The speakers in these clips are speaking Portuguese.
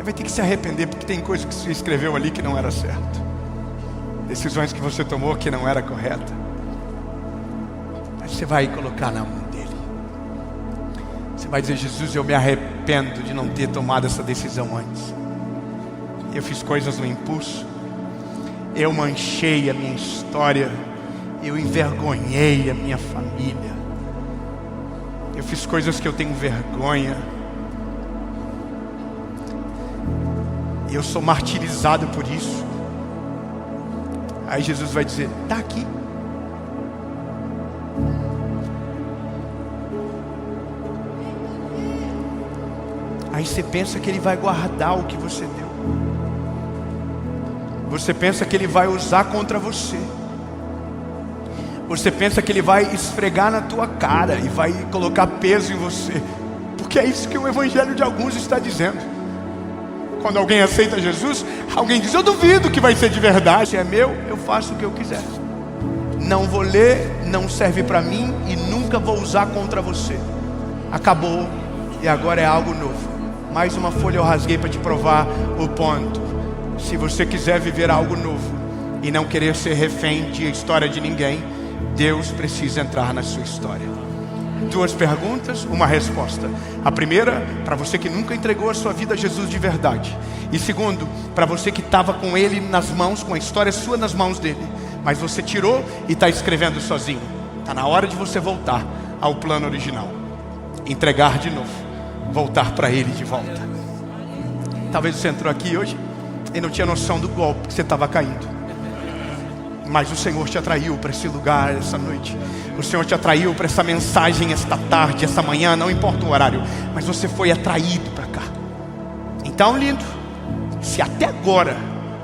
vai ter que se arrepender, porque tem coisa que você escreveu ali que não era certo, decisões que você tomou que não era correta. Mas você vai colocar na mão dele. Você vai dizer: Jesus, eu me arrependo de não ter tomado essa decisão antes. Eu fiz coisas no impulso, eu manchei a minha história, eu envergonhei a minha família, eu fiz coisas que eu tenho vergonha, eu sou martirizado por isso. Aí Jesus vai dizer: está aqui. Aí você pensa que ele vai guardar o que você deu. Você pensa que ele vai usar contra você. Você pensa que ele vai esfregar na tua cara e vai colocar peso em você. Porque é isso que o evangelho de alguns está dizendo. Quando alguém aceita Jesus, alguém diz: eu duvido que vai ser de verdade. Se é meu, eu faço o que eu quiser. Não vou ler, não serve para mim e nunca vou usar contra você. Acabou e agora é algo novo. Mais uma folha eu rasguei para te provar o ponto. Se você quiser viver algo novo e não querer ser refém de história de ninguém, Deus precisa entrar na sua história. 2 perguntas, uma resposta. A primeira, para você que nunca entregou a sua vida a Jesus de verdade. E segundo, para você que estava com Ele nas mãos, com a história sua nas mãos dele, mas você tirou e está escrevendo sozinho. Está na hora de você voltar ao plano original. Entregar de novo. Voltar para Ele de volta. Talvez você entrou aqui hoje e não tinha noção do golpe que você estava caindo. Mas o Senhor te atraiu para esse lugar essa noite. O Senhor te atraiu para essa mensagem esta tarde, essa manhã, não importa o horário. Mas você foi atraído para cá. Então, lindo, se até agora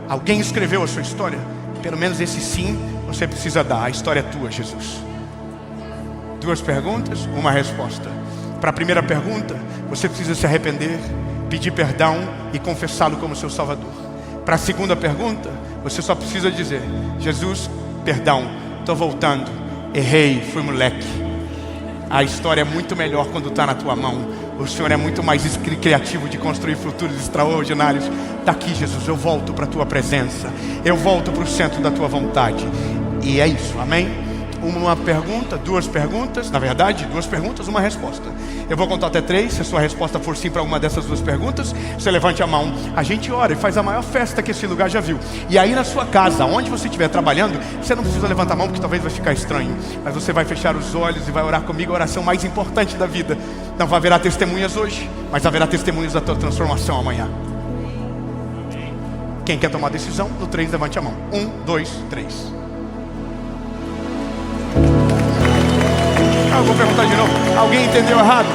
alguém escreveu a sua história, pelo menos esse sim você precisa dar. A história é tua, Jesus. 2 perguntas, uma resposta. Para a primeira pergunta, você precisa se arrepender, pedir perdão e confessá-lo como seu Salvador. Para a segunda pergunta, você só precisa dizer: Jesus, perdão, estou voltando, errei, fui moleque. A história é muito melhor quando está na tua mão. O Senhor é muito mais criativo de construir futuros extraordinários. Está aqui, Jesus, eu volto para a tua presença, eu volto para o centro da tua vontade. E é isso, amém? Uma pergunta, 2 perguntas, na verdade, 2 perguntas, uma resposta. Eu vou contar até 3, se a sua resposta for sim para uma dessas 2 perguntas, você levante a mão, a gente ora e faz a maior festa que esse lugar já viu. E aí na sua casa, onde você estiver trabalhando, você não precisa levantar a mão porque talvez vai ficar estranho, mas você vai fechar os olhos e vai orar comigo a oração mais importante da vida. Não haverá testemunhas hoje, mas haverá testemunhas da tua transformação amanhã. Quem quer tomar decisão? No 3, levante a mão. 1, 2, 3. Eu vou perguntar de novo. Alguém entendeu errado?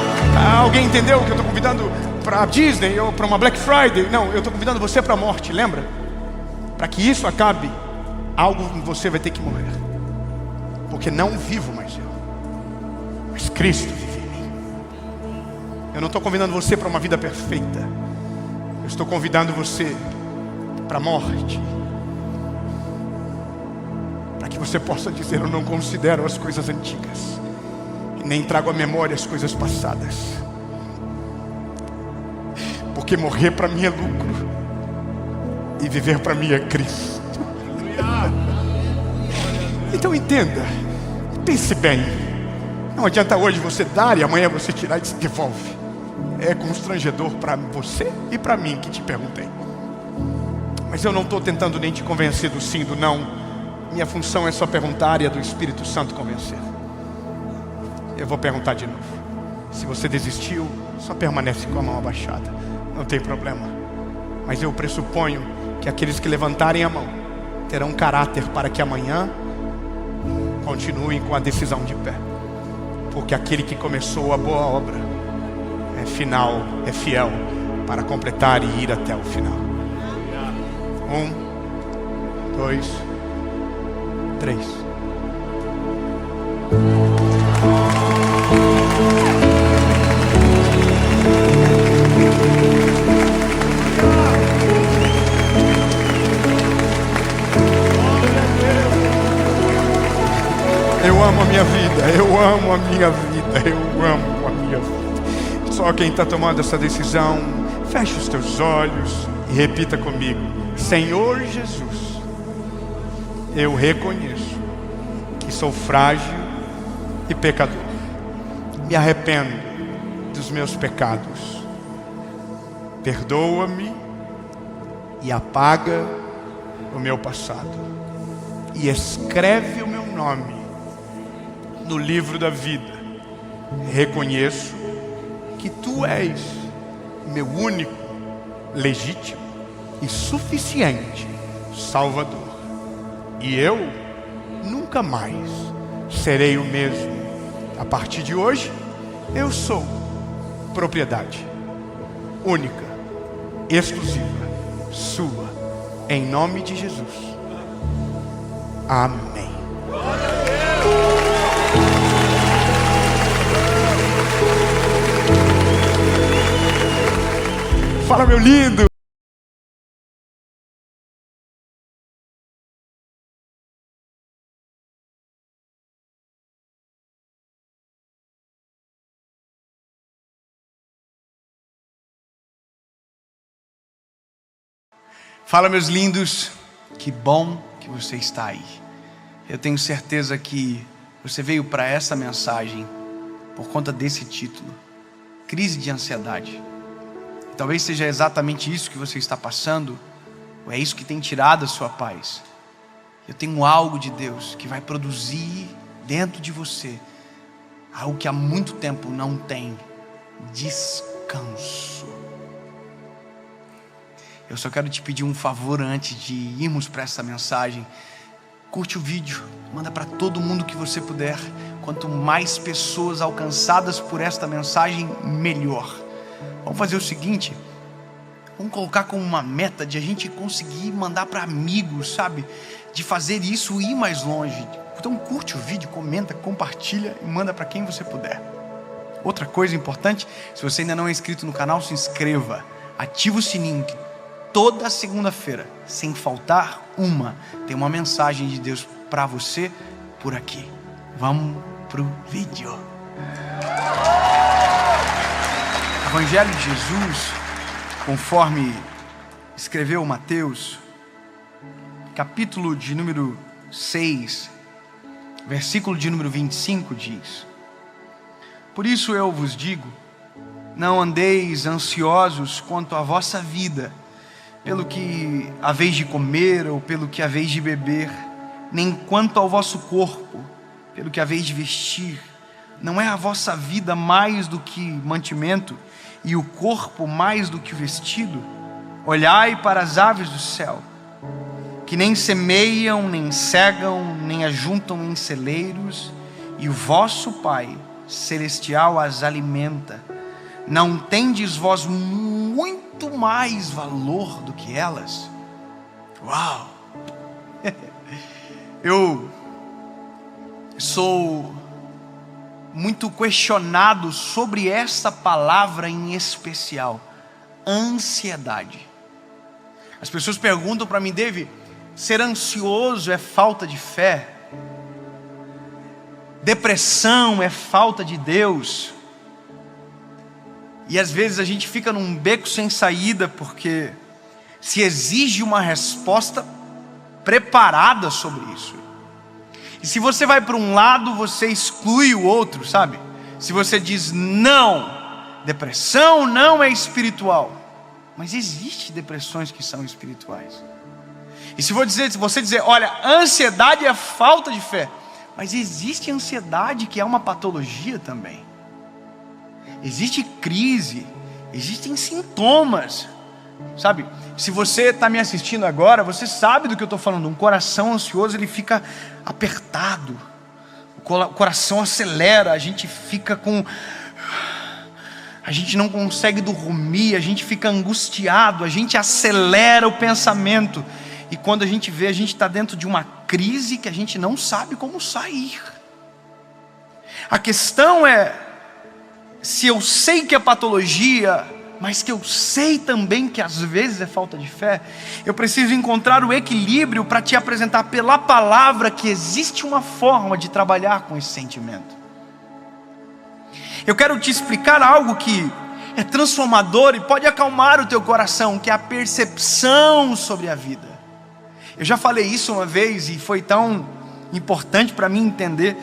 Alguém entendeu que eu estou convidando para a Disney ou para uma Black Friday? Não, eu estou convidando você para a morte, lembra? Para que isso acabe, algo em você vai ter que morrer. Porque não vivo mais eu, mas Cristo vive em mim. Eu não estou convidando você para uma vida perfeita. Eu estou convidando você para a morte. Para que você possa dizer: eu não considero as coisas antigas, nem trago à memória as coisas passadas, porque morrer para mim é lucro e viver para mim é Cristo. Então entenda, pense bem. Não adianta hoje você dar e amanhã você tirar e se devolve. É constrangedor para você e para mim que te perguntei. Mas eu não estou tentando nem te convencer do sim, do não. Minha função é só perguntar e a do Espírito Santo convencer. Eu vou perguntar de novo. Se você desistiu, só permanece com a mão abaixada, não tem problema. Mas eu pressuponho que aqueles que levantarem a mão terão caráter para que amanhã continuem com a decisão de pé. Porque aquele que começou a boa obra é fiel para completar e ir até o final. 1, 2, 3. Eu amo a minha vida, eu amo a minha vida, eu amo a minha vida. Só quem está tomando essa decisão, Feche os teus olhos e repita comigo: Senhor Jesus, eu reconheço que sou frágil e pecador. Me arrependo dos meus pecados. Perdoa-me e apaga o meu passado. E escreve o meu nome no livro da vida. Reconheço que Tu és meu único, legítimo e suficiente Salvador. E eu nunca mais serei o mesmo. A partir de hoje, eu sou propriedade única, exclusiva, sua, em nome de Jesus. Amém. Fala, meu lindo. Fala, meus lindos, que bom que você está aí. Eu tenho certeza que você veio para essa mensagem por conta desse título: crise de ansiedade. Talvez seja exatamente isso que você está passando, ou é isso que tem tirado a sua paz. Eu tenho algo de Deus que vai produzir dentro de você algo que há muito tempo não tem: descanso. Eu só quero te pedir um favor antes de irmos para essa mensagem. Curte o vídeo, manda para todo mundo que você puder. Quanto mais pessoas alcançadas por esta mensagem, melhor. Vamos fazer o seguinte, vamos colocar como uma meta de a gente conseguir mandar para amigos, sabe? De fazer isso e ir mais longe. Então curte o vídeo, comenta, compartilha e manda para quem você puder. Outra coisa importante, se você ainda não é inscrito no canal, se inscreva. Ativa o sininho, que toda segunda-feira, sem faltar uma, tem uma mensagem de Deus para você por aqui. Vamos pro vídeo. Evangelho de Jesus, conforme escreveu Mateus, capítulo de número 6, versículo de número 25 diz: Por isso eu vos digo, não andeis ansiosos quanto à vossa vida, pelo que haveis de comer ou pelo que haveis de beber, nem quanto ao vosso corpo, pelo que haveis de vestir. Não é a vossa vida mais do que mantimento, e o corpo mais do que o vestido? Olhai para as aves do céu, que nem semeiam, nem cegam, nem ajuntam em celeiros, e o vosso Pai celestial as alimenta. Não tendes vós muito mais valor do que elas? Uau! Eu sou muito questionado sobre essa palavra em especial: ansiedade. As pessoas perguntam para mim: David, ser ansioso é falta de fé? Depressão é falta de Deus? E às vezes a gente fica num beco sem saída, porque se exige uma resposta preparada sobre isso. E se você vai para um lado, você exclui o outro, sabe? Se você diz não, depressão não é espiritual, mas existe depressões que são espirituais. E se você dizer, olha, ansiedade é falta de fé, mas existe ansiedade que é uma patologia também. Existe crise, existem sintomas, sabe? Se você está me assistindo agora, você sabe do que eu estou falando. Um coração ansioso, ele fica apertado, o coração acelera, a gente fica a gente não consegue dormir, a gente fica angustiado, a gente acelera o pensamento, e quando a gente vê, a gente está dentro de uma crise que a gente não sabe como sair. A questão é, se eu sei que é patologia, mas que eu sei também que às vezes é falta de fé, eu preciso encontrar o equilíbrio para te apresentar pela palavra que existe uma forma de trabalhar com esse sentimento. Eu quero te explicar algo que é transformador e pode acalmar o teu coração, que é a percepção sobre a vida. Eu já falei isso uma vez e foi tão importante para mim entender,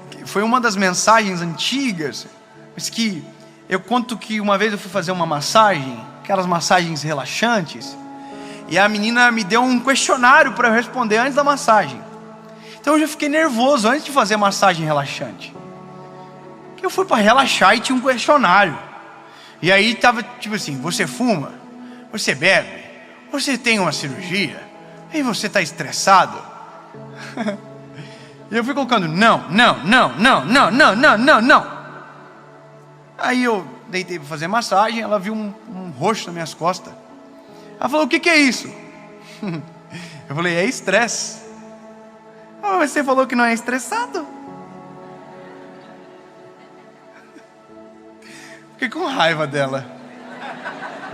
que foi uma das mensagens antigas, mas que eu conto que uma vez eu fui fazer uma massagem, aquelas massagens relaxantes, e a menina me deu um questionário para eu responder antes da massagem. Então eu já fiquei nervoso antes de fazer a massagem relaxante. Eu fui para relaxar e tinha um questionário. E aí estava tipo assim: você fuma? Você bebe? Você tem uma cirurgia? E você está estressado? E eu fui colocando não. Aí eu deitei para fazer massagem, ela viu um roxo nas minhas costas. Ela falou: o que é isso? Eu falei: é estresse. Ah, mas você falou que não é estressado. Fiquei com raiva dela.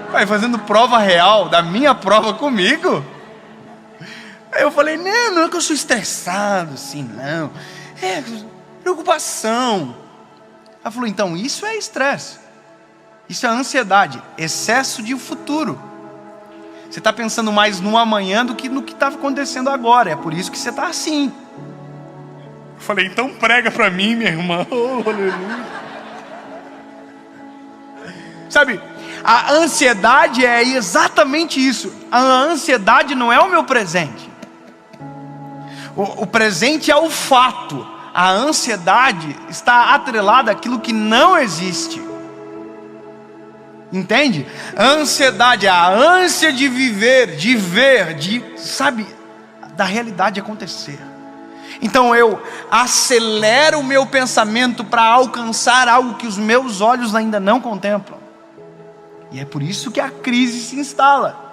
Vai fazendo prova real da minha prova comigo. Aí eu falei: não é que eu sou estressado assim, não. É preocupação. Ela falou: então isso é estresse. Isso é ansiedade, excesso de futuro. Você está pensando mais no amanhã do que no que está acontecendo agora. É por isso que você está assim. Eu falei: então prega para mim, minha irmã. Oh, aleluia. Sabe, a ansiedade é exatamente isso. A ansiedade não é o meu presente. O presente é o fato. A ansiedade está atrelada àquilo que não existe. Entende? A ansiedade é a ânsia de viver, de ver, sabe, da realidade acontecer. Então eu acelero o meu pensamento para alcançar algo que os meus olhos ainda não contemplam. E é por isso que a crise se instala.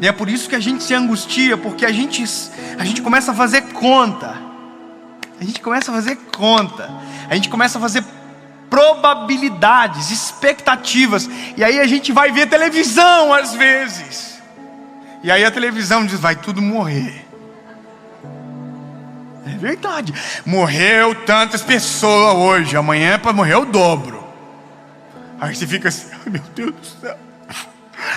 E é por isso que a gente se angustia, porque a gente começa a fazer conta. A gente começa a fazer probabilidades, expectativas. E aí a gente vai ver televisão às vezes. E aí a televisão diz: vai tudo morrer. É verdade. Morreu tantas pessoas hoje, amanhã é para morrer o dobro. Aí você fica assim: ai meu Deus do céu.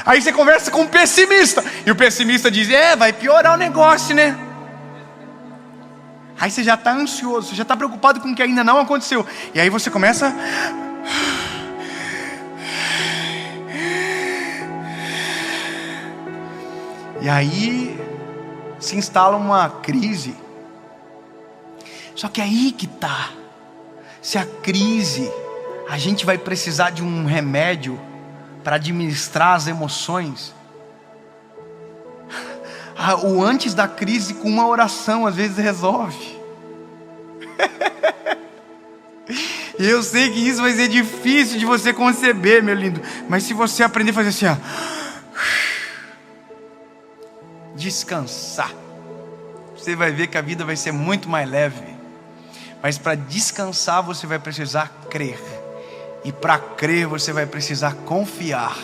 Aí você conversa com um pessimista, e o pessimista diz: vai piorar o negócio, né? Aí você já está ansioso, você já está preocupado com o que ainda não aconteceu. E aí você começa... E aí se instala uma crise. Só que aí que está. Se a crise, a gente vai precisar de um remédio para administrar as emoções. O antes da crise, com uma oração às vezes resolve. E eu sei que isso vai ser difícil de você conceber, meu lindo, mas se você aprender a fazer assim, ó, descansar, você vai ver que a vida vai ser muito mais leve. Mas para descansar você vai precisar crer. E para crer você vai precisar confiar.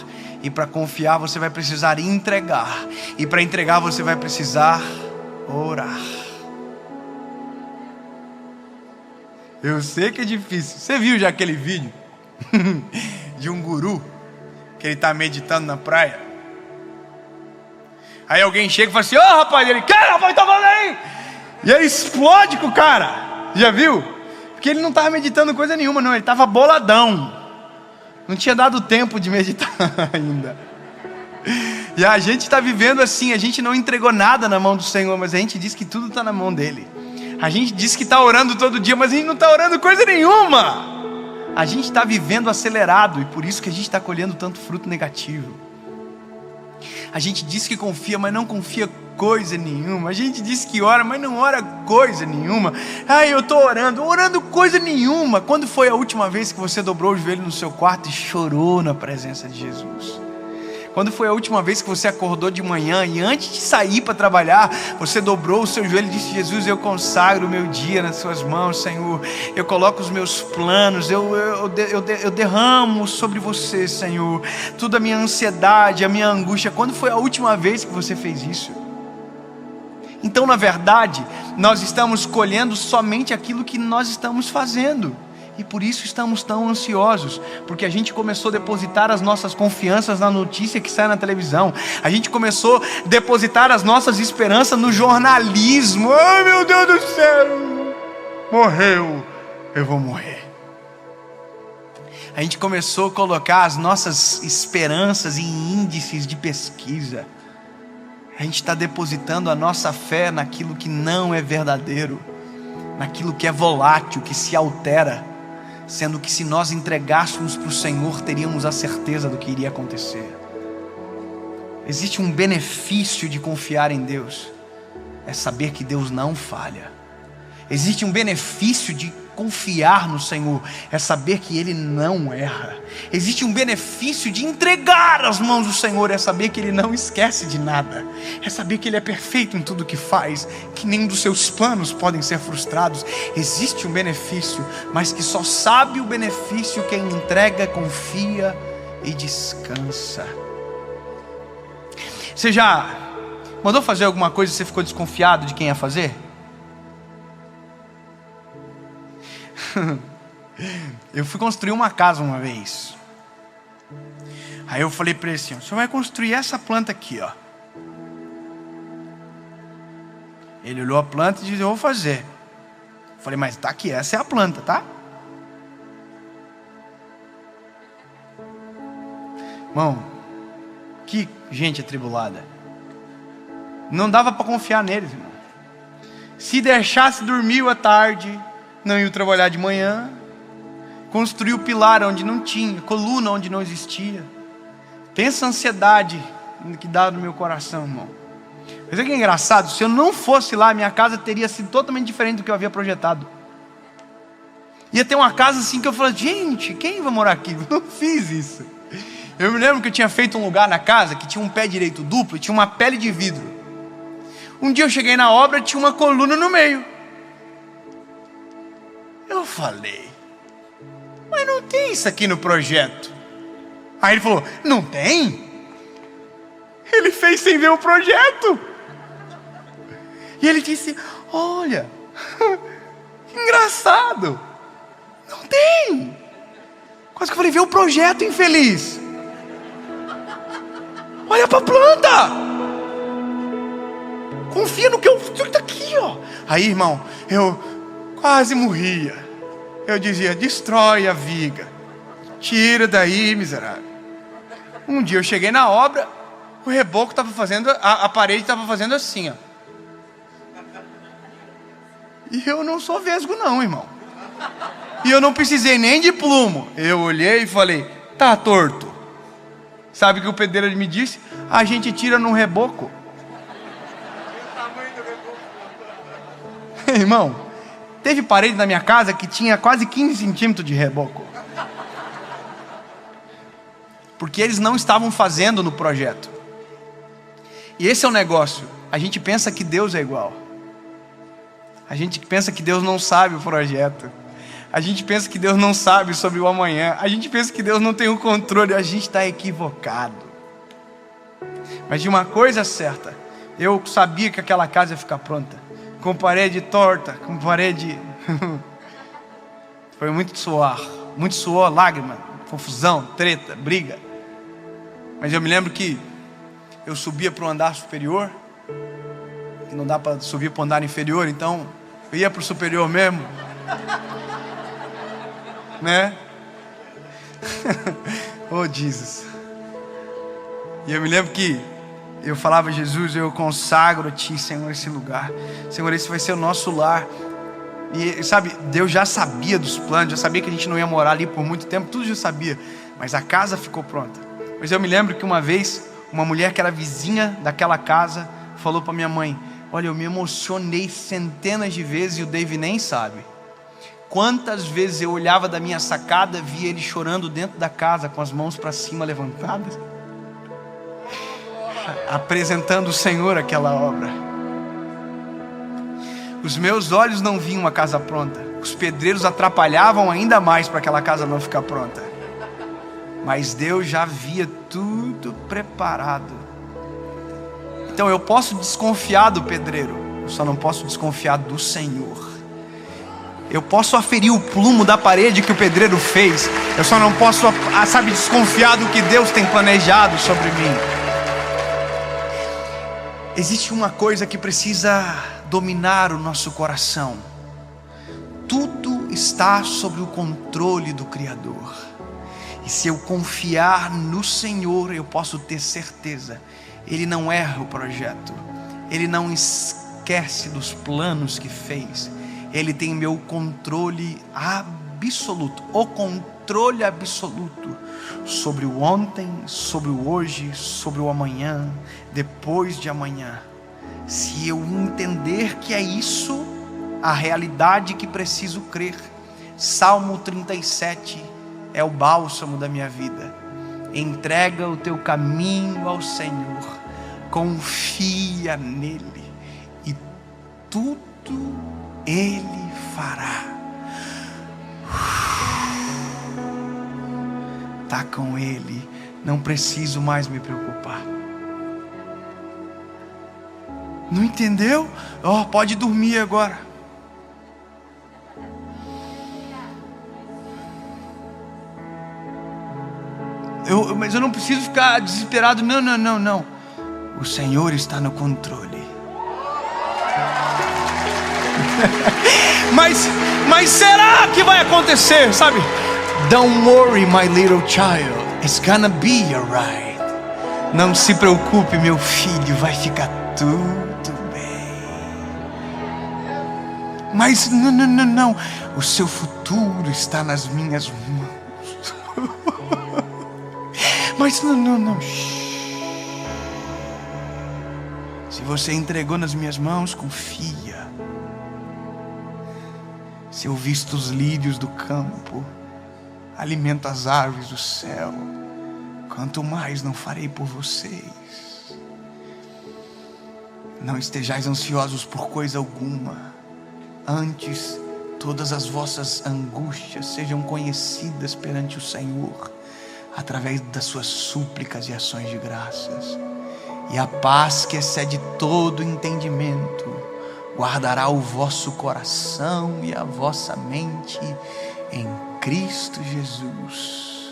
E para confiar você vai precisar entregar. E para entregar você vai precisar orar. Eu sei que é difícil. Você viu já aquele vídeo de um guru que ele está meditando na praia? Aí alguém chega e fala assim: ô rapaz, ele, que rapaz, tá falando aí? E ele explode com o cara. Já viu? Porque ele não estava meditando coisa nenhuma, não. Ele estava boladão. Não tinha dado tempo de meditar ainda. E a gente está vivendo assim. A gente não entregou nada na mão do Senhor, mas a gente diz que tudo está na mão dele. A gente diz que está orando todo dia, mas a gente não está orando coisa nenhuma. A gente está vivendo acelerado, e por isso que a gente está colhendo tanto fruto negativo. A gente diz que confia, mas não confia coisa nenhuma. A gente diz que ora, mas não ora coisa nenhuma. Eu estou orando coisa nenhuma. Quando foi a última vez que você dobrou o joelho no seu quarto e chorou na presença de Jesus? Quando foi a última vez que você acordou de manhã e antes de sair para trabalhar, você dobrou o seu joelho e disse: Jesus, eu consagro o meu dia nas suas mãos, Senhor. Eu coloco os meus planos, eu derramo sobre você, Senhor, toda a minha ansiedade, a minha angústia. Quando foi a última vez que você fez isso? Então, na verdade, nós estamos colhendo somente aquilo que nós estamos fazendo. E por isso estamos tão ansiosos, porque a gente começou a depositar as nossas confianças na notícia que sai na televisão. A gente começou a depositar as nossas esperanças no jornalismo. Ai, meu Deus do céu, morreu, eu vou morrer. A gente começou a colocar as nossas esperanças em índices de pesquisa. A gente está depositando a nossa fé naquilo que não é verdadeiro, naquilo que é volátil, que se altera, sendo que se nós entregássemos para o Senhor, teríamos a certeza do que iria acontecer. Existe um benefício de confiar em Deus, é saber que Deus não falha. Existe um benefício de confiar no Senhor, é saber que Ele não erra. Existe um benefício de entregar as mãos do Senhor, é saber que Ele não esquece de nada. É saber que Ele é perfeito em tudo que faz, que nenhum dos seus planos podem ser frustrados. Existe um benefício, mas que só sabe o benefício quem entrega, confia e descansa. Você já mandou fazer alguma coisa e você ficou desconfiado de quem ia fazer? Eu fui construir uma casa uma vez. Aí eu falei para ele assim: o senhor vai construir essa planta aqui, ó. Ele olhou a planta e disse: eu vou fazer. Eu falei: mas tá aqui, essa é a planta, tá? Irmão, que gente atribulada. Não dava para confiar neles, irmão. Se deixasse dormir à tarde, não ia trabalhar de manhã. Construiu pilar onde não tinha, coluna onde não existia. Pensa a ansiedade que dá no meu coração, irmão. Mas é que é engraçado, se eu não fosse lá, minha casa teria sido totalmente diferente do que eu havia projetado. Ia ter uma casa assim que eu falei: gente, quem vai morar aqui? Eu não fiz isso. Eu me lembro que eu tinha feito um lugar na casa que tinha um pé direito duplo e tinha uma pele de vidro. Um dia eu cheguei na obra e tinha uma coluna no meio. Eu falei: mas não tem isso aqui no projeto. Aí ele falou: não tem? Ele fez sem ver o projeto. E ele disse: olha, engraçado, não tem. Quase que eu falei: vê o projeto, infeliz. Olha para a planta. Confia no que eu estou aqui, ó. Aí, irmão, eu quase morria. Eu dizia: destrói a viga, tira daí, miserável. Um dia eu cheguei na obra, o reboco estava fazendo, a parede estava fazendo assim, ó. E eu não sou vesgo não, irmão. E eu não precisei nem de plumo. Eu olhei e falei: tá torto. Sabe o que o pedreiro me disse? A gente tira num reboco. Irmão, teve parede na minha casa que tinha quase 15 centímetros de reboco. Porque eles não estavam fazendo no projeto. E esse é o negócio. A gente pensa que Deus é igual. A gente pensa que Deus não sabe o projeto. A gente pensa que Deus não sabe sobre o amanhã. A gente pensa que Deus não tem o controle. A gente está equivocado. Mas de uma coisa certa, eu sabia que aquela casa ia ficar pronta. Com parede torta, com parede... Foi muito suor, lágrima, confusão, treta, briga. Mas eu me lembro que eu subia para o andar superior, que não dá para subir para o andar inferior, então eu ia para o superior mesmo, né? Oh, Jesus. E eu me lembro que eu falava: Jesus, eu consagro a Ti, Senhor, esse lugar. Senhor, esse vai ser o nosso lar. E sabe, Deus já sabia dos planos, já sabia que a gente não ia morar ali por muito tempo, tudo já sabia. Mas a casa ficou pronta. Mas eu me lembro que uma vez, uma mulher que era vizinha daquela casa falou para minha mãe: olha, eu me emocionei centenas de vezes e o Dave nem sabe. Quantas vezes eu olhava da minha sacada, via ele chorando dentro da casa, com as mãos para cima levantadas, apresentando o Senhor aquela obra. Os meus olhos não viam a casa pronta. Os pedreiros atrapalhavam ainda mais para aquela casa não ficar pronta. Mas Deus já havia tudo preparado. Então eu posso desconfiar do pedreiro, eu só não posso desconfiar do Senhor. Eu posso aferir o plumo da parede que o pedreiro fez. Eu só não posso, desconfiar do que Deus tem planejado sobre mim. Existe uma coisa que precisa dominar o nosso coração. Tudo está sob o controle do Criador. E se eu confiar no Senhor, eu posso ter certeza, Ele não erra o projeto, Ele não esquece dos planos que fez. Ele tem meu controle absoluto, o controle absoluto sobre o ontem, sobre o hoje, sobre o amanhã, depois de amanhã. Se eu entender que é isso a realidade que preciso crer, Salmo 37 é o bálsamo da minha vida. Entrega o teu caminho ao Senhor, confia nele e tudo Ele fará. Tá com Ele, não preciso mais me preocupar. Não entendeu? Pode dormir agora. Mas eu não preciso ficar desesperado. Não. O Senhor está no controle. Mas será que vai acontecer, sabe? Don't worry, my little child, it's gonna be alright. Não se preocupe, meu filho, vai ficar tudo bem. Mas não, o seu futuro está nas minhas mãos. Mas não. Se você entregou nas minhas mãos, confia. Se eu visto os lírios do campo, alimento as aves do céu, quanto mais não farei por vocês. Não estejais ansiosos por coisa alguma, antes todas as vossas angústias sejam conhecidas perante o Senhor, através das suas súplicas e ações de graças. E a paz que excede todo entendimento guardará o vosso coração e a vossa mente em Cristo Jesus.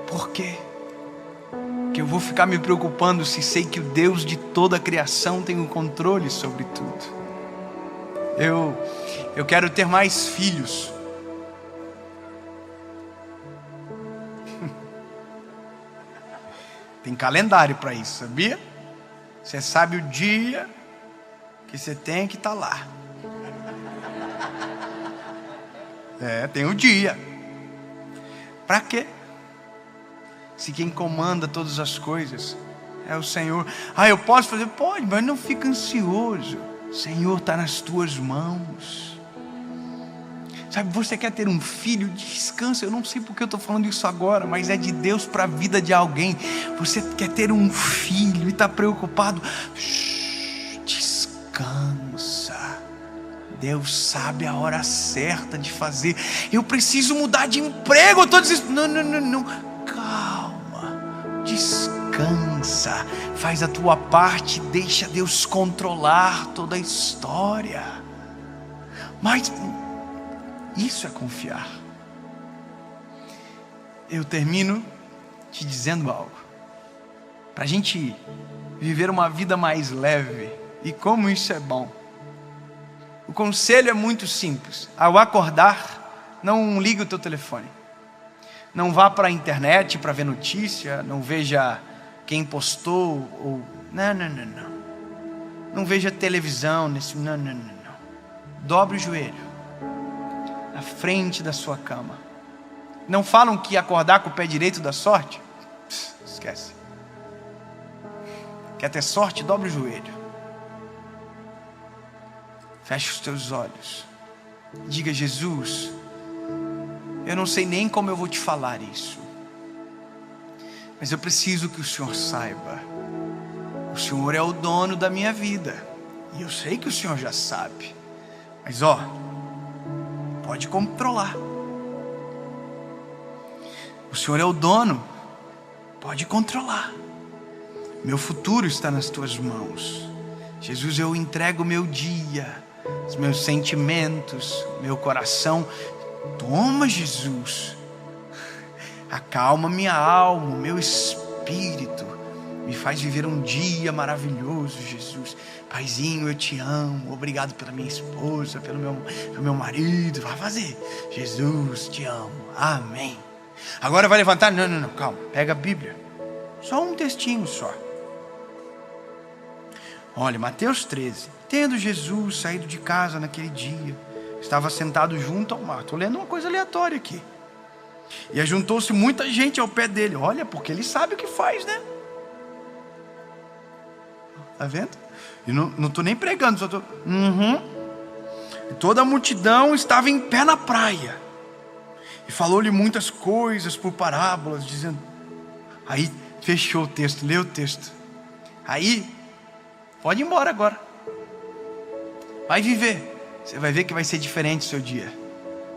Por quê? Que eu vou ficar me preocupando se sei que o Deus de toda a criação tem o controle sobre tudo. Eu quero ter mais filhos. Tem calendário para isso, sabia? Você sabe o dia que você tem que estar lá. Tem o dia. Para quê? Se quem comanda todas as coisas é o Senhor. Eu posso fazer? Pode, mas não fica ansioso. O Senhor está nas tuas mãos. Sabe, você quer ter um filho? Descansa. Eu não sei porque eu estou falando isso agora, mas é de Deus para a vida de alguém. Você quer ter um filho e está preocupado? Descansa. Deus sabe a hora certa de fazer. Eu preciso mudar de emprego. Eu estou dizendo, não. Calma. Descansa. Faz a tua parte. Deixa Deus controlar toda a história. Mas isso é confiar. Eu termino te dizendo algo. Para a gente viver uma vida mais leve. E como isso é bom. O conselho é muito simples. Ao acordar, não ligue o teu telefone. Não vá para a internet para ver notícia. Não veja quem postou. Não. Não veja televisão. Não. Dobre o joelho na frente da sua cama. Não falam que acordar com o pé direito dá sorte? Esquece. Quer ter sorte? Dobre o joelho. Feche os teus olhos. Diga: Jesus, eu não sei nem como eu vou te falar isso, mas eu preciso que o Senhor saiba. O Senhor é o dono da minha vida. E eu sei que o Senhor já sabe. Mas pode controlar. O Senhor é o dono. Pode controlar. Meu futuro está nas tuas mãos. Jesus, eu entrego o meu dia, os meus sentimentos, meu coração. Toma, Jesus. Acalma minha alma, meu espírito. Me faz viver um dia maravilhoso, Jesus. Paizinho, eu te amo. Obrigado pela minha esposa, pelo meu marido. Vai fazer. Jesus, te amo. Amém. Agora vai levantar. Não, calma. Pega a Bíblia. Só um textinho só. Olha, Mateus 13. Tendo Jesus saído de casa naquele dia, estava sentado junto ao mar. Estou lendo uma coisa aleatória aqui. E ajuntou-se muita gente ao pé dele. Olha, porque ele sabe o que faz, né? Tá vendo? E não estou nem pregando, só estou... E toda a multidão estava em pé na praia. E falou-lhe muitas coisas por parábolas, dizendo... Aí fechou o texto, leu o texto. Aí, pode ir embora agora. Vai viver. Você vai ver que vai ser diferente o seu dia.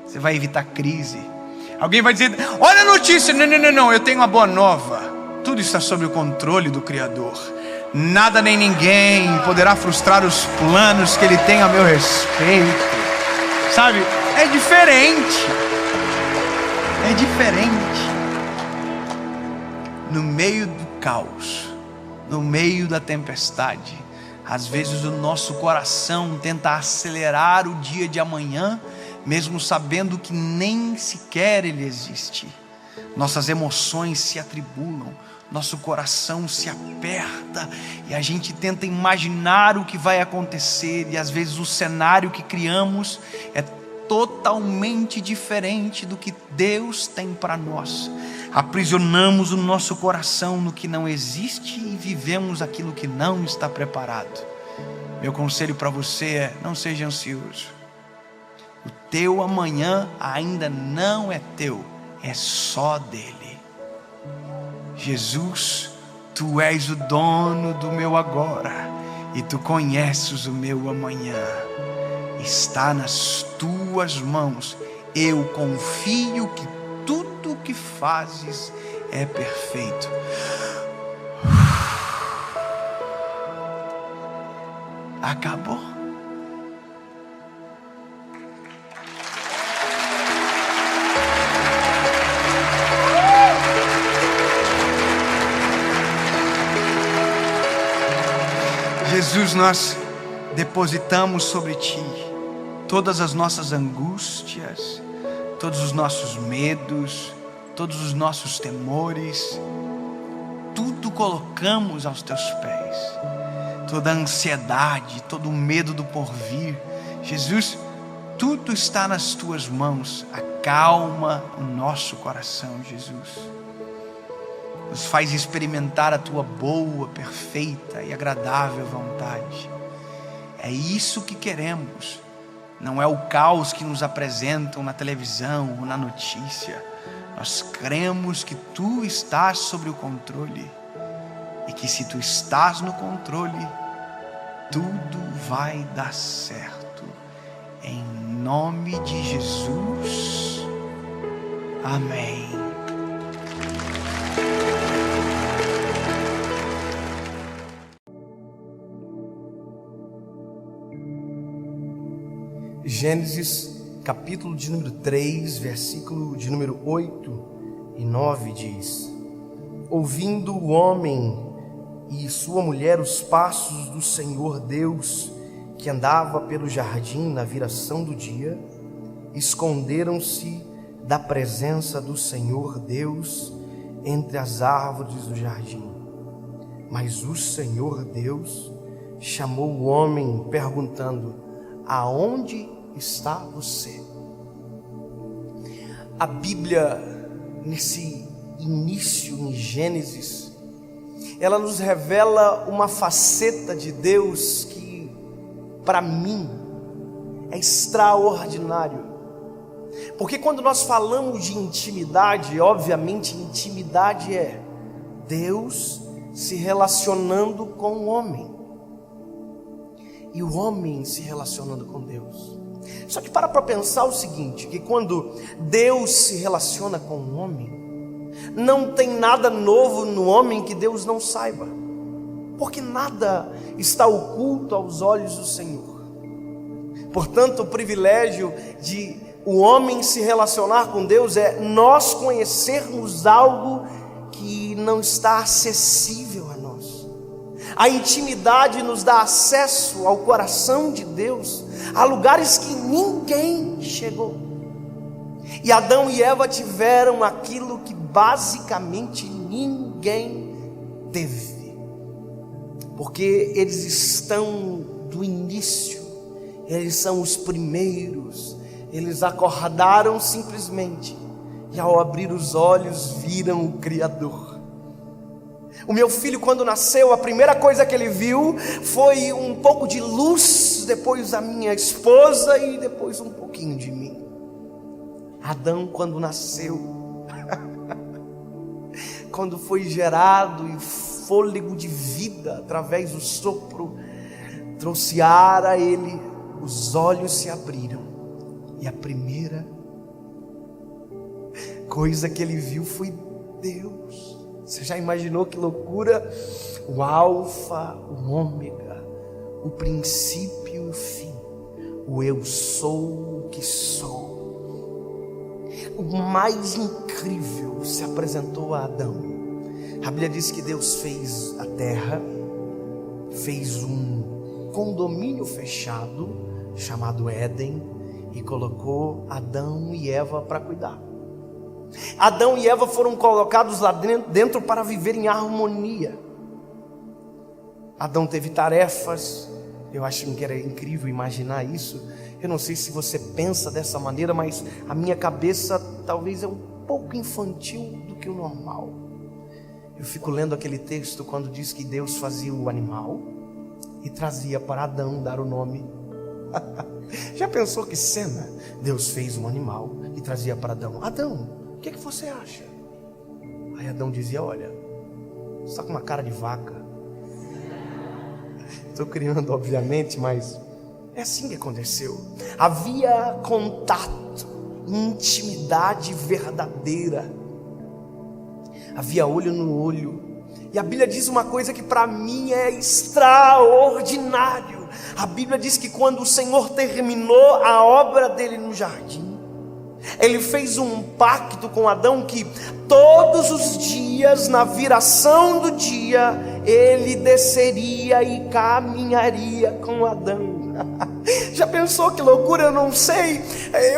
Você vai evitar crise. Alguém vai dizer, olha a notícia. Não, eu tenho uma boa nova. Tudo está sob o controle do Criador. Nada nem ninguém poderá frustrar os planos que Ele tem a meu respeito. Sabe, é diferente. É diferente. No meio do caos, no meio da tempestade, às vezes o nosso coração tenta acelerar o dia de amanhã, mesmo sabendo que nem sequer ele existe. Nossas emoções se atribulam, nosso coração se aperta e a gente tenta imaginar o que vai acontecer, e às vezes o cenário que criamos é totalmente diferente do que Deus tem para nós. Aprisionamos o nosso coração no que não existe e vivemos aquilo que não está preparado. Meu conselho para você é: não seja ansioso. O teu amanhã ainda não é teu, é só dele. Jesus, tu és o dono do meu agora e tu conheces o meu amanhã. Está nas tuas mãos. Eu confio que tudo o que fazes é perfeito. Acabou. Jesus, nós depositamos sobre Ti todas as nossas angústias, todos os nossos medos, todos os nossos temores, tudo colocamos aos Teus pés, toda a ansiedade, todo o medo do porvir. Jesus, tudo está nas Tuas mãos. Acalma o nosso coração, Jesus. Nos faz experimentar a Tua boa, perfeita e agradável vontade. É isso que queremos. Não é o caos que nos apresentam na televisão ou na notícia. Nós cremos que Tu estás sobre o controle. E que se Tu estás no controle, tudo vai dar certo. Em nome de Jesus. Amém. Gênesis, capítulo de número 3, versículo de número 8 e 9 diz: ouvindo o homem e sua mulher os passos do Senhor Deus, que andava pelo jardim na viração do dia, esconderam-se da presença do Senhor Deus entre as árvores do jardim. Mas o Senhor Deus chamou o homem, perguntando: aonde está você? A Bíblia, nesse início em Gênesis, ela nos revela uma faceta de Deus que, para mim, é extraordinário. Porque quando nós falamos de intimidade, obviamente intimidade é Deus se relacionando com o homem e o homem se relacionando com Deus. Só que para pensar o seguinte, que quando Deus se relaciona com o homem, não tem nada novo no homem que Deus não saiba. porque nada está oculto aos olhos do Senhor. Portanto, o privilégio de o homem se relacionar com Deus é nós conhecermos algo que não está acessível a nós. A intimidade nos dá acesso ao coração de Deus, a lugares que ninguém chegou. E Adão e Eva tiveram aquilo que basicamente ninguém teve, porque eles estão do início, eles são os primeiros. Eles acordaram simplesmente e ao abrir os olhos viram o Criador. O meu filho, quando nasceu, a primeira coisa que ele viu foi um pouco de luz, depois a minha esposa e depois um pouquinho de mim. Adão, quando nasceu, quando foi gerado e fôlego de vida através do sopro trouxe ar a ele, os olhos se abriram. E a primeira coisa que ele viu foi Deus. Você já imaginou que loucura? O alfa, o ômega, o princípio e o fim, o eu sou o que sou. O mais incrível se apresentou a Adão. A Bíblia diz que Deus fez a terra, fez um condomínio fechado chamado Éden, e colocou Adão e Eva para cuidar. Adão e Eva foram colocados lá dentro para viver em harmonia. Adão teve tarefas. Eu acho que era incrível imaginar isso. Eu não sei se você pensa dessa maneira, mas a minha cabeça talvez é um pouco infantil do que o normal. Eu fico lendo aquele texto quando diz que Deus fazia o animal e trazia para Adão dar o nome. Já pensou que cena? Deus fez um animal e trazia para Adão. Adão, o que você acha? Aí Adão dizia, olha, você está com uma cara de vaca. Estou criando, obviamente, mas é assim que aconteceu. Havia contato, intimidade verdadeira. Havia olho no olho. E a Bíblia diz uma coisa que para mim é extraordinário. A Bíblia diz que quando o Senhor terminou a obra dele no jardim, ele fez um pacto com Adão que todos os dias, na viração do dia, ele desceria e caminharia com Adão. Já pensou que loucura? Eu não sei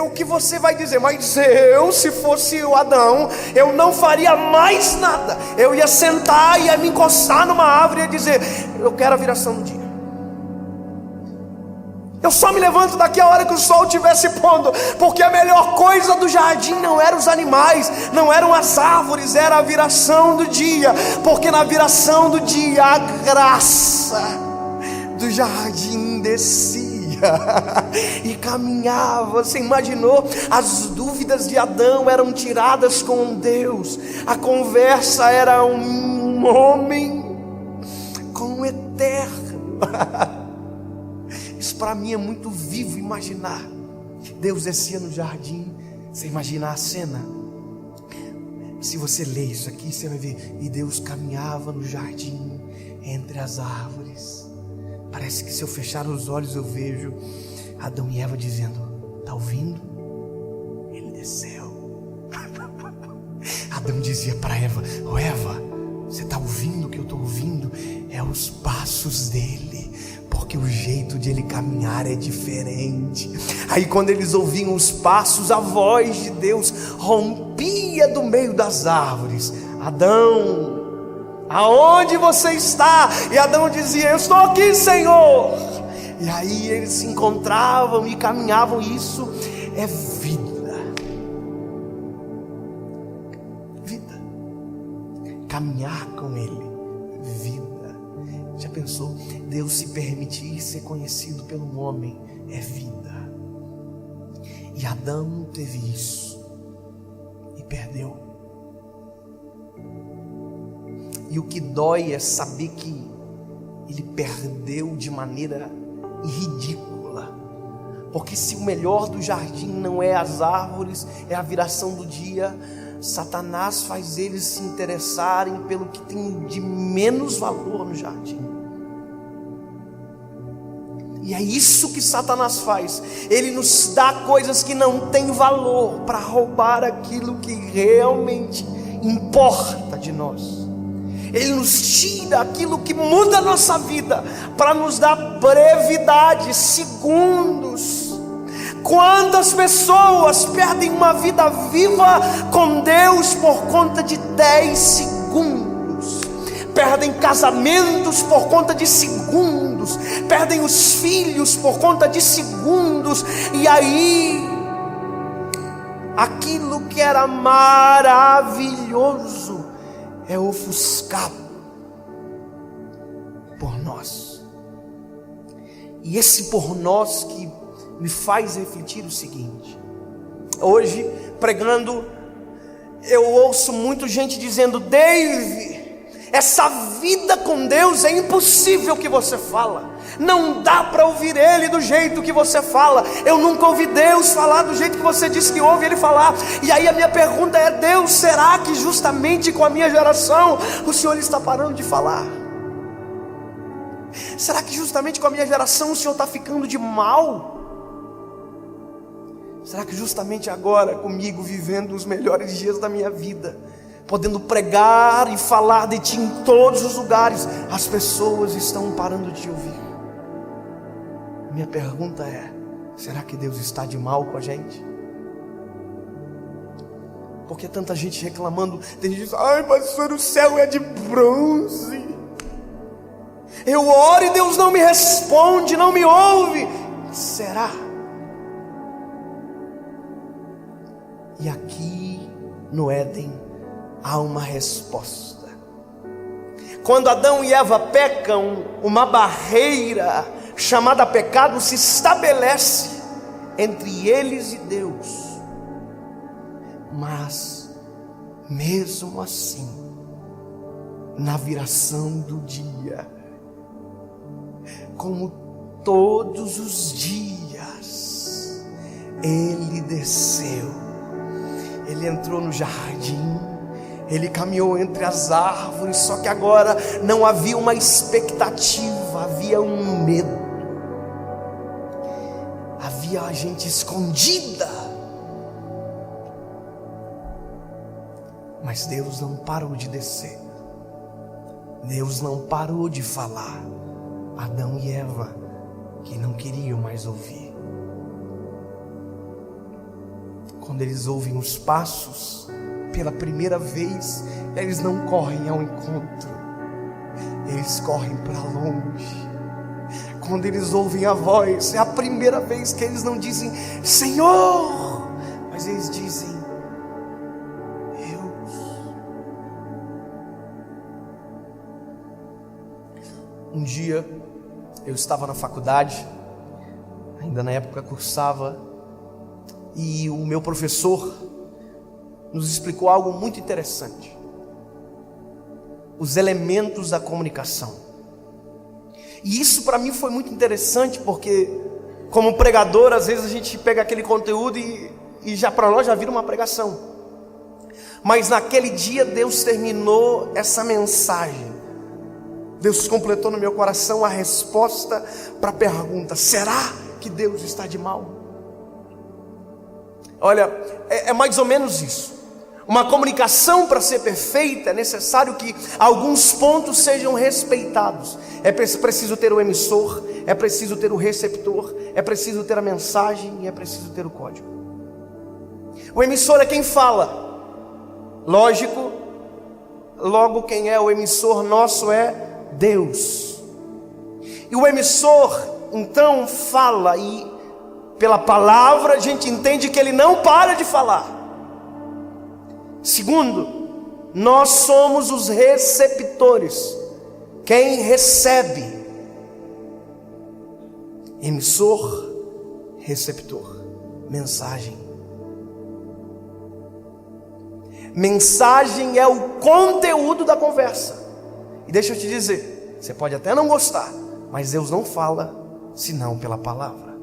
o que você vai dizer, mas eu, se fosse o Adão, eu não faria mais nada. Eu ia sentar, ia me encostar numa árvore e ia dizer, eu quero a viração do dia. Eu só me levanto daqui a hora que o sol estivesse pondo, porque a melhor coisa do jardim não eram os animais, não eram as árvores, era a viração do dia, porque na viração do dia a graça do jardim descia e caminhava. Você imaginou? As dúvidas de Adão eram tiradas com Deus, a conversa era um homem com o eterno. Isso para mim é muito vivo imaginar. Deus descia no jardim. Você imagina a cena? Se você ler isso aqui, você vai ver. E Deus caminhava no jardim, entre as árvores. Parece que se eu fechar os olhos eu vejo Adão e Eva dizendo, está ouvindo? Ele desceu. Adão dizia para Eva, ô Eva, você está ouvindo o que eu estou ouvindo? É os passos dele, porque o jeito de ele caminhar é diferente. Aí quando eles ouviam os passos, a voz de Deus rompia do meio das árvores. Adão, aonde você está? E Adão dizia, eu estou aqui, Senhor. E aí eles se encontravam e caminhavam. Isso é vida. Vida. Caminhar com ele. Vida. Já pensou? Deus se permitir ser conhecido pelo homem é vida. E Adão teve isso e perdeu. E o que dói é saber que ele perdeu de maneira ridícula. Porque se o melhor do jardim não é as árvores, é a viração do dia, Satanás faz eles se interessarem pelo que tem de menos valor no jardim. E é isso que Satanás faz. Ele nos dá coisas que não têm valor para roubar aquilo que realmente importa de nós. Ele nos tira aquilo que muda a nossa vida para nos dar brevidade, segundos. Quantas pessoas perdem uma vida viva com Deus por conta de 10 segundos? Perdem casamentos por conta de segundos, perdem os filhos por conta de segundos, e aí aquilo que era maravilhoso é ofuscado por nós. E esse por nós que me faz refletir o seguinte: hoje, pregando, eu ouço muita gente dizendo: Dave, essa vida com Deus é impossível que você fala, não dá para ouvir Ele do jeito que você fala. Eu nunca ouvi Deus falar do jeito que você diz que ouve Ele falar. E aí a minha pergunta é: Deus, será que justamente com a minha geração o Senhor está parando de falar? Será que justamente com a minha geração o Senhor está ficando de mal? Será que justamente agora, comigo, vivendo os melhores dias da minha vida, podendo pregar e falar de Ti em todos os lugares, as pessoas estão parando de ouvir? Minha pergunta é: será que Deus está de mal com a gente? Porque tanta gente reclamando. Tem gente que diz: ai, pastor, o céu é de bronze. Eu oro e Deus não me responde, não me ouve. Será? E aqui no Éden há uma resposta. Quando Adão e Eva pecam, uma barreira chamada pecado se estabelece entre eles e Deus. Mas mesmo assim, na viração do dia, como todos os dias, Ele desceu. Ele entrou no jardim, Ele caminhou entre as árvores, só que agora não havia uma expectativa, havia um medo. Havia a gente escondida. Mas Deus não parou de descer. Deus não parou de falar. Adão e Eva, que não queriam mais ouvir. Quando eles ouvem os passos pela primeira vez, eles não correm ao encontro, eles correm para longe. Quando eles ouvem a voz, é a primeira vez que eles não dizem Senhor, mas eles dizem Deus. Um dia eu estava na faculdade, ainda na época cursava, e o meu professor nos explicou algo muito interessante: os elementos da comunicação. E isso para mim foi muito interessante, porque como pregador, às vezes a gente pega aquele conteúdo e já para nós já vira uma pregação. Mas naquele dia Deus terminou essa mensagem. Deus completou no meu coração a resposta para a pergunta: será que Deus está de mal? Olha, é mais ou menos isso. Uma comunicação, para ser perfeita, é necessário que alguns pontos sejam respeitados. É preciso ter o emissor, é preciso ter o receptor, é preciso ter a mensagem e é preciso ter o código. O emissor é quem fala. Lógico, logo quem é o emissor nosso é Deus. E o emissor então fala, e pela palavra a gente entende que ele não para de falar. Segundo, nós somos os receptores, quem recebe. Emissor, receptor, mensagem. Mensagem é o conteúdo da conversa. E deixa eu te dizer, você pode até não gostar, mas Deus não fala senão pela palavra.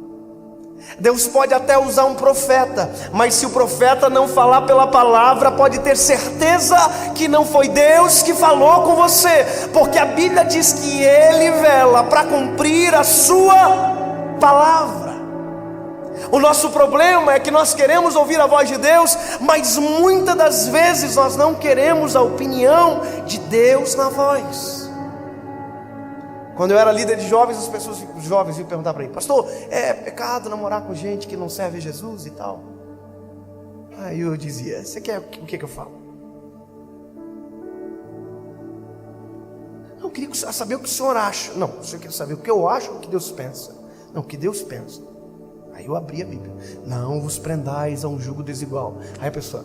Deus pode até usar um profeta, mas se o profeta não falar pela palavra, pode ter certeza que não foi Deus que falou com você, porque a Bíblia diz que Ele vela para cumprir a sua palavra. O nosso problema é que nós queremos ouvir a voz de Deus, mas muitas das vezes nós não queremos a opinião de Deus na voz. Quando eu era líder de jovens, os jovens iam perguntar para mim: pastor, é pecado namorar com gente que não serve a Jesus e tal? Aí eu dizia: você quer o que eu falo? Eu queria saber o que o senhor acha. Não, você quer saber o que eu acho ou o que Deus pensa? Não, o que Deus pensa. Aí eu abri a Bíblia: não vos prendais a um jugo desigual. Aí a pessoa: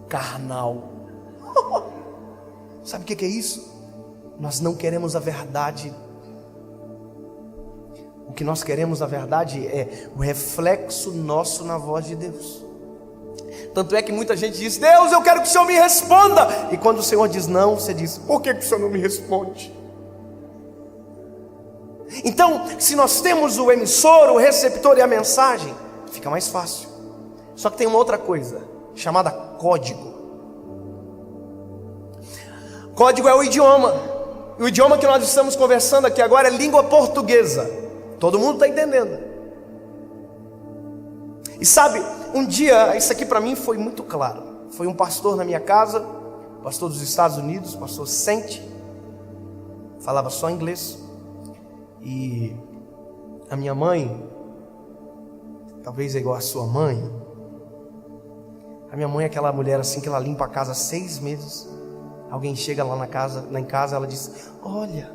carnal. Sabe o que é isso? Nós não queremos a verdade. O que nós queremos, na verdade, é o reflexo nosso na voz de Deus. Tanto é que muita gente diz: Deus, eu quero que o Senhor me responda. E quando o Senhor diz não, você diz: por que o Senhor não me responde? Então, se nós temos o emissor, o receptor e a mensagem, fica mais fácil. Só que tem uma outra coisa, chamada código. Código é o idioma. O idioma que nós estamos conversando aqui agora é língua portuguesa. Todo mundo está entendendo. E sabe, um dia, isso aqui para mim foi muito claro. Foi um pastor na minha casa, pastor dos Estados Unidos, pastor Sente, falava só inglês. E a minha mãe, talvez é igual a sua mãe. A minha mãe é aquela mulher assim que ela limpa a casa 6 meses. Alguém chega lá em casa, ela diz: olha,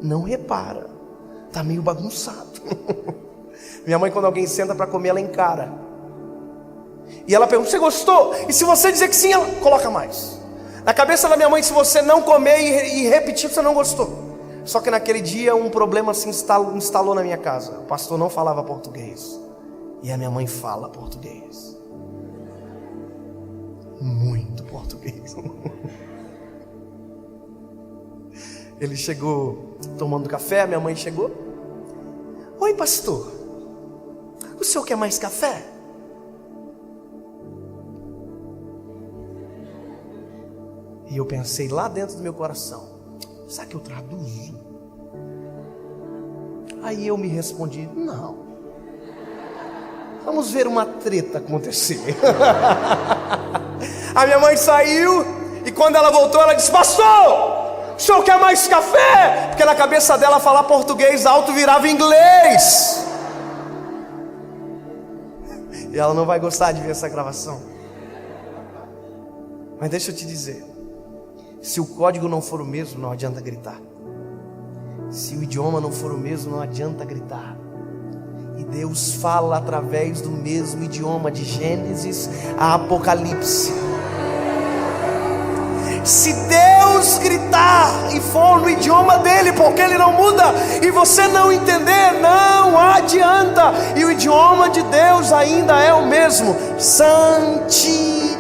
não repara, tá meio bagunçado. Minha mãe, quando alguém senta para comer, ela encara. E ela pergunta: você gostou? E se você dizer que sim, ela coloca mais. Na cabeça da minha mãe, se você não comer e repetir, você não gostou. Só que naquele dia um problema se instalou na minha casa. O pastor não falava português e a minha mãe fala português, muito português. Ele chegou tomando café, minha mãe chegou: oi pastor, o senhor quer mais café? E eu pensei lá dentro do meu coração: será que eu traduzo? Aí eu me respondi: não, vamos ver uma treta acontecer. A minha mãe saiu e quando ela voltou, ela disse: pastor, o senhor quer mais café? Porque na cabeça dela falar português alto virava inglês. E ela não vai gostar de ver essa gravação. Mas deixa eu te dizer, se o código não for o mesmo, não adianta gritar. Se o idioma não for o mesmo, não adianta gritar. E Deus fala através do mesmo idioma, de Gênesis a Apocalipse. Se Deus gritar e for no idioma dele, porque ele não muda, e você não entender, não adianta. E o idioma de Deus ainda é o mesmo: santidade.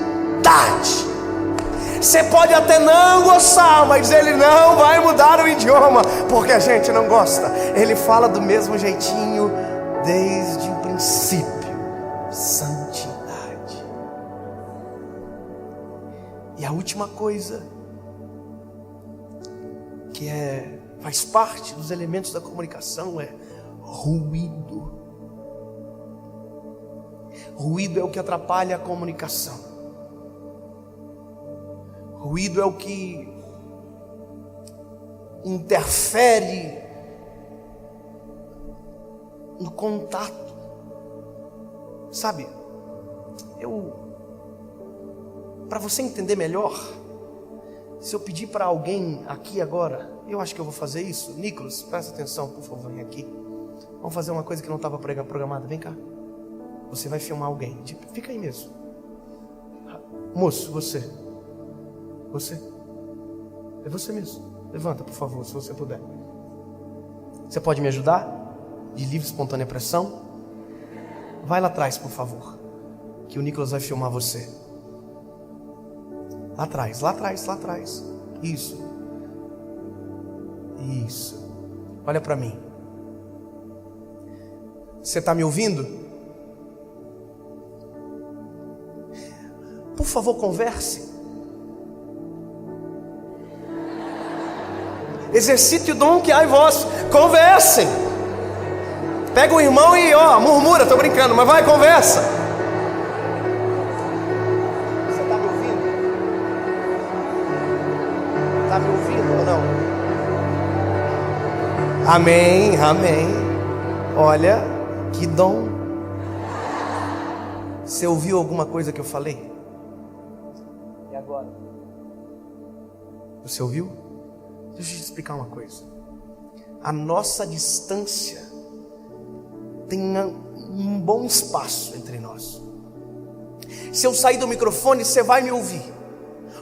Você pode até não gostar, mas ele não vai mudar o idioma, porque a gente não gosta. Ele fala do mesmo jeitinho desde o princípio. Santidade. E a última coisa, que faz parte dos elementos da comunicação, é ruído. Ruído é o que atrapalha a comunicação. Ruído é o que interfere no contato. Sabe, para você entender melhor, se eu pedir para alguém aqui agora, eu acho que eu vou fazer isso. Nicolas, presta atenção, por favor, vem aqui. Vamos fazer uma coisa que não estava programada. Vem cá. Você vai filmar alguém. Fica aí mesmo. Moço, você. É você mesmo. Levanta, por favor, se você puder. Você pode me ajudar? De livre, espontânea pressão. Vai lá atrás, por favor, que o Nicolas vai filmar você. Lá atrás. Isso. Olha para mim. Você está me ouvindo? Por favor, converse. Exercite o dom que há em vós. Conversem. Pega o irmão e murmura, estou brincando, mas vai, conversa. Você está me ouvindo? Está me ouvindo ou não? Amém, amém. Olha, que dom. Você ouviu alguma coisa que eu falei? E agora? Você ouviu? Deixa eu te explicar uma coisa. A nossa distância tem um bom espaço entre nós. Se eu sair do microfone, você vai me ouvir.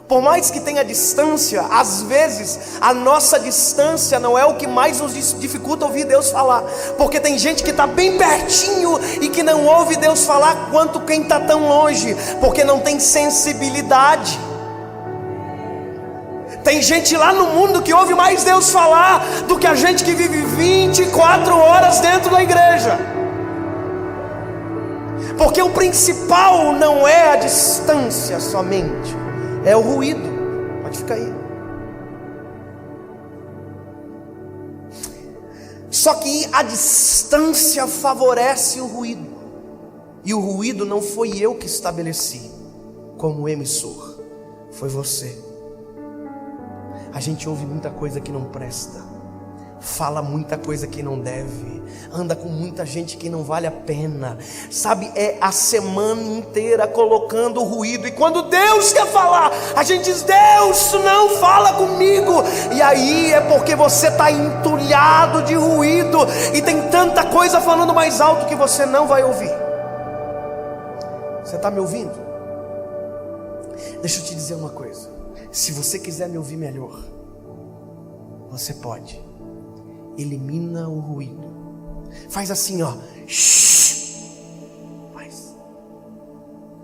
Por mais que tenha distância, às vezes a nossa distância não é o que mais nos dificulta ouvir Deus falar. Porque tem gente que está bem pertinho e que não ouve Deus falar quanto quem está tão longe, porque não tem sensibilidade. Tem gente lá no mundo que ouve mais Deus falar do que a gente que vive 24 horas dentro da igreja. Porque o principal não é a distância somente, é o ruído. Pode ficar aí. Só que a distância favorece o ruído. E o ruído não foi eu que estabeleci como emissor, foi você. A gente ouve muita coisa que não presta, fala muita coisa que não deve, anda com muita gente que não vale a pena, sabe? É a semana inteira colocando ruído, e quando Deus quer falar, a gente diz: Deus, não fala comigo. E aí é porque você está entulhado de ruído, e tem tanta coisa falando mais alto que você não vai ouvir. Você está me ouvindo? Deixa eu te dizer uma coisa. Se você quiser me ouvir melhor, você pode. Elimina o ruído. Faz assim, ó.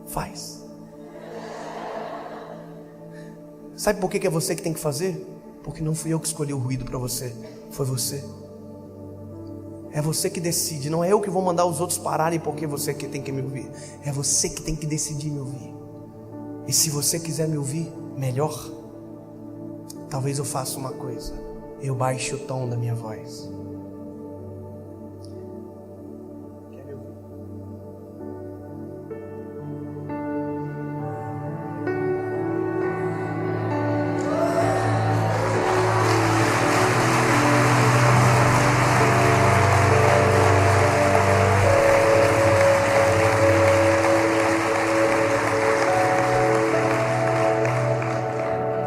Faz. Sabe por que é você que tem que fazer? Porque não fui eu que escolhi o ruído para você, foi você. É você que decide. Não é eu que vou mandar os outros pararem porque você que tem que me ouvir. É você que tem que decidir me ouvir. E se você quiser me ouvir melhor, talvez eu faça uma coisa: eu baixo o tom da minha voz. Quer me ouvir?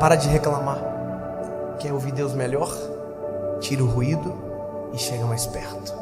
Para de reclamar. Quer ouvir Deus melhor? Tira o ruído e chega mais perto.